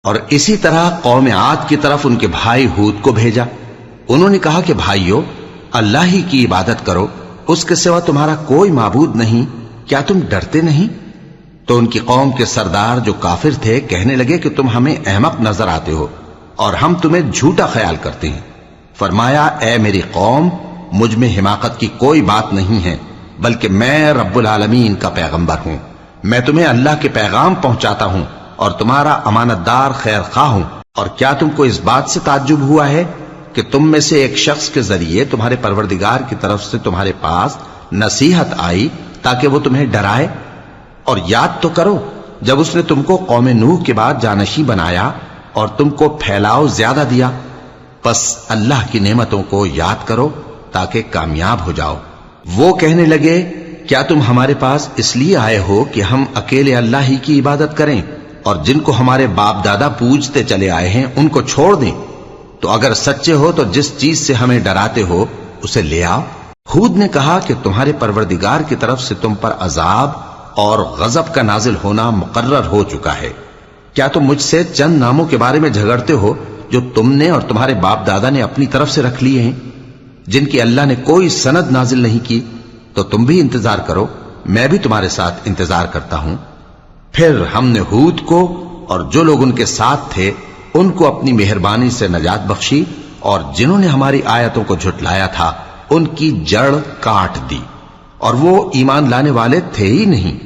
اور اسی طرح قوم عاد کی طرف ان کے بھائی ہود کو بھیجا۔ انہوں نے کہا کہ بھائیو، اللہ ہی کی عبادت کرو، اس کے سوا تمہارا کوئی معبود نہیں، کیا تم ڈرتے نہیں؟ تو ان کی قوم کے سردار جو کافر تھے کہنے لگے کہ تم ہمیں احمق نظر آتے ہو اور ہم تمہیں جھوٹا خیال کرتے ہیں۔ فرمایا، اے میری قوم، مجھ میں حماقت کی کوئی بات نہیں ہے، بلکہ میں رب العالمین کا پیغمبر ہوں۔ میں تمہیں اللہ کے پیغام پہنچاتا ہوں اور تمہارا امانت دار خیر خواہ ہوں۔ اور کیا تم کو اس بات سے تعجب ہوا ہے کہ تم میں سے ایک شخص کے ذریعے تمہارے پروردگار کی طرف سے تمہارے پاس نصیحت آئی تاکہ وہ تمہیں ڈرائے؟ اور یاد تو کرو جب اس نے تم کو قوم نوح کے بعد جانشی بنایا اور تم کو پھیلاؤ زیادہ دیا۔ پس اللہ کی نعمتوں کو یاد کرو تاکہ کامیاب ہو جاؤ۔ وہ کہنے لگے، کیا تم ہمارے پاس اس لیے آئے ہو کہ ہم اکیلے اللہ ہی کی عبادت کریں اور جن کو ہمارے باپ دادا پوجتے چلے آئے ہیں ان کو چھوڑ دیں؟ تو اگر سچے ہو تو جس چیز سے ہمیں ڈراتے ہو اسے لے آؤ۔ ہود نے کہا کہ تمہارے پروردگار کی طرف سے تم پر عذاب اور غضب کا نازل ہونا مقرر ہو چکا ہے۔ کیا تم مجھ سے چند ناموں کے بارے میں جھگڑتے ہو جو تم نے اور تمہارے باپ دادا نے اپنی طرف سے رکھ لیے ہیں، جن کی اللہ نے کوئی سند نازل نہیں کی؟ تو تم بھی انتظار کرو، میں بھی تمہارے ساتھ انتظار کرتا ہوں۔ پھر ہم نے ہود کو اور جو لوگ ان کے ساتھ تھے ان کو اپنی مہربانی سے نجات بخشی، اور جنہوں نے ہماری آیتوں کو جھٹلایا تھا ان کی جڑ کاٹ دی، اور وہ ایمان لانے والے تھے ہی نہیں۔